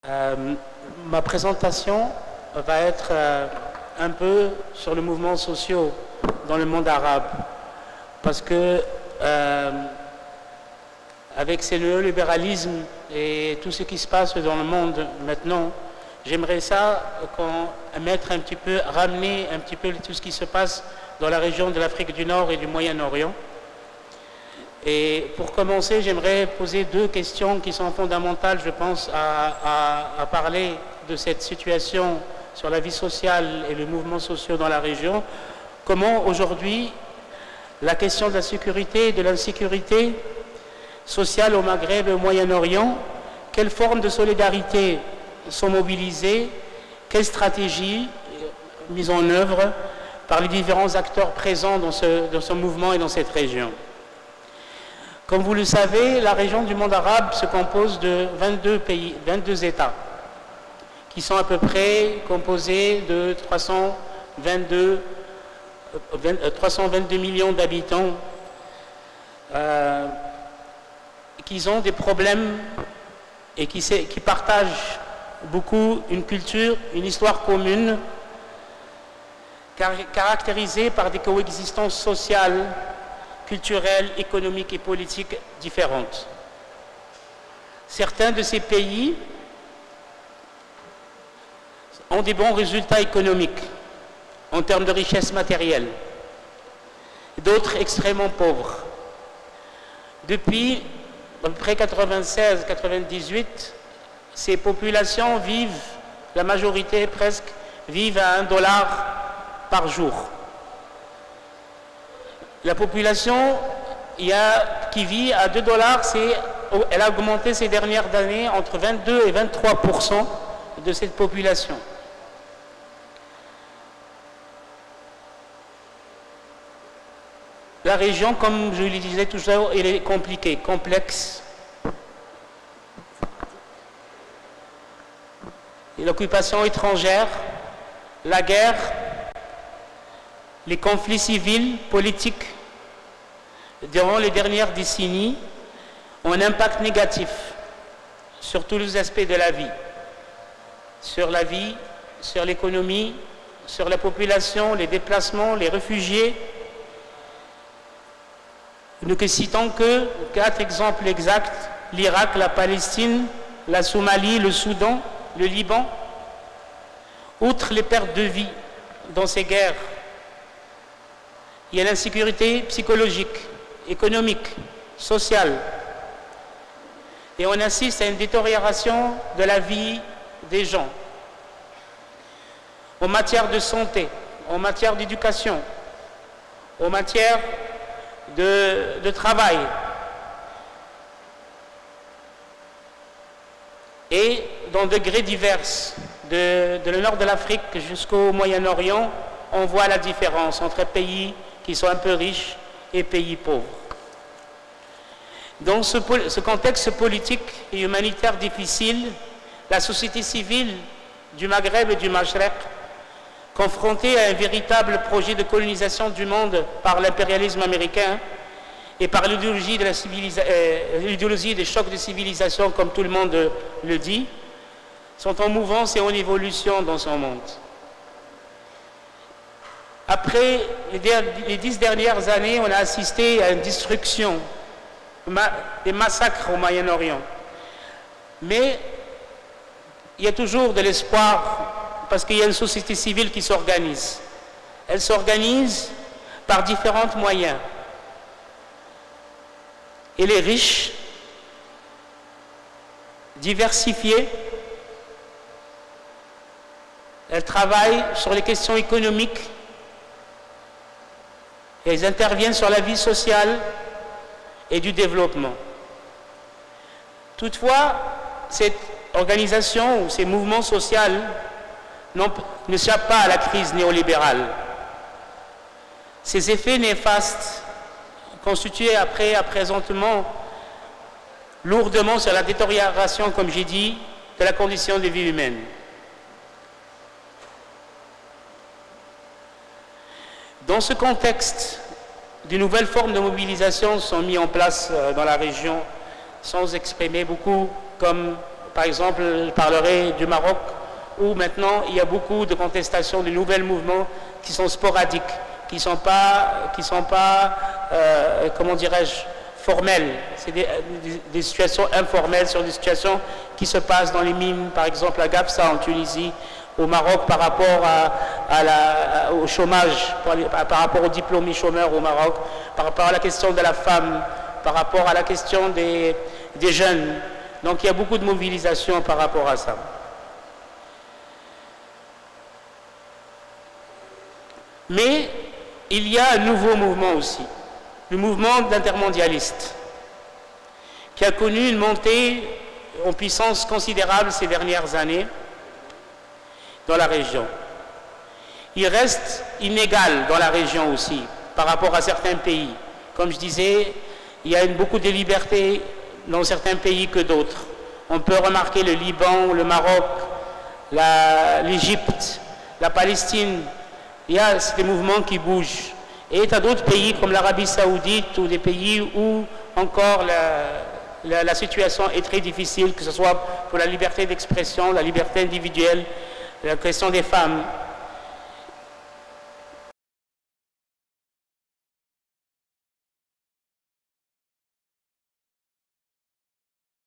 Ma présentation va être un peu sur le mouvement social dans le monde arabe, parce que avec ce néolibéralisme et tout ce qui se passe dans le monde maintenant, j'aimerais ramener un petit peu tout ce qui se passe dans la région de l'Afrique du Nord et du Moyen-Orient. Et pour commencer, j'aimerais poser deux questions qui sont fondamentales, je pense, à parler de cette situation sur la vie sociale et les mouvements sociaux dans la région. Comment aujourd'hui la question de la sécurité et de l'insécurité sociale au Maghreb et au Moyen-Orient, quelles formes de solidarité sont mobilisées, quelles stratégies mises en œuvre par les différents acteurs présents dans ce mouvement et dans cette région. Comme vous le savez, la région du monde arabe se compose de 22 États, qui sont à peu près composés de 322 millions d'habitants, qui ont des problèmes et qui partagent beaucoup une culture, une histoire commune, caractérisée par des coexistences sociales, culturelles, économiques et politiques différentes. Certains de ces pays ont des bons résultats économiques en termes de richesse matérielle, d'autres extrêmement pauvres. Depuis à peu près 96-98, ces populations vivent, la majorité presque, vivent à $1 par jour. La population qui vit à $2, elle a augmenté ces dernières années entre 22 et 23% de cette population. La région, comme je le disais toujours, elle est compliquée, complexe. L'occupation étrangère, la guerre, les conflits civils, politiques, durant les dernières décennies, ont un impact négatif sur tous les aspects de la vie, sur l'économie, sur la population, les déplacements, les réfugiés. Nous ne citons que 4 exemples exacts: l'Irak, la Palestine, la Somalie, le Soudan, le Liban. Outre les pertes de vie dans ces guerres, il y a l'insécurité psychologique, économique, sociale. Et on assiste à une détérioration de la vie des gens, en matière de santé, en matière d'éducation, en matière de travail. Et dans degrés divers, de le nord de l'Afrique jusqu'au Moyen-Orient, on voit la différence entre pays qui sont un peu riches et pays pauvres. Dans ce contexte politique et humanitaire difficile, la société civile du Maghreb et du Mashrek, confrontée à un véritable projet de colonisation du monde par l'impérialisme américain et par l'idéologie des chocs de civilisation, comme tout le monde le dit, sont en mouvance et en évolution dans son monde. Après les 10 dernières années, on a assisté à une destruction, des massacres au Moyen-Orient. Mais il y a toujours de l'espoir, parce qu'il y a une société civile qui s'organise. Elle s'organise par différents moyens. Elle est riche, diversifiée. Elle travaille sur les questions économiques. Et ils interviennent sur la vie sociale et du développement. Toutefois, cette organisation ou ces mouvements sociaux n'échappent pas à la crise néolibérale. Ces effets néfastes constitués présentement lourdement sur la détérioration, comme j'ai dit, de la condition de vie humaine. Dans ce contexte, de nouvelles formes de mobilisation sont mises en place dans la région, sans exprimer beaucoup, comme par exemple, je parlerai du Maroc, où maintenant il y a beaucoup de contestations, de nouveaux mouvements qui sont sporadiques, qui ne sont pas comment dirais-je, formelles. C'est des situations informelles sur des situations qui se passent dans les mines, par exemple à Gafsa en Tunisie, au Maroc par rapport au chômage, par rapport aux diplômés chômeurs au Maroc, par rapport à la question de la femme, par rapport à la question des jeunes. Donc il y a beaucoup de mobilisation par rapport à ça. Mais il y a un nouveau mouvement aussi, le mouvement d'intermondialistes, qui a connu une montée en puissance considérable ces dernières années dans la région. Il reste inégal dans la région aussi, par rapport à certains pays. Comme je disais, il y a beaucoup de libertés dans certains pays que d'autres. On peut remarquer le Liban, le Maroc, l'Égypte, la Palestine. Il y a des mouvements qui bougent. Et il y a d'autres pays comme l'Arabie Saoudite ou des pays où encore la situation est très difficile, que ce soit pour la liberté d'expression, la liberté individuelle, la question des femmes.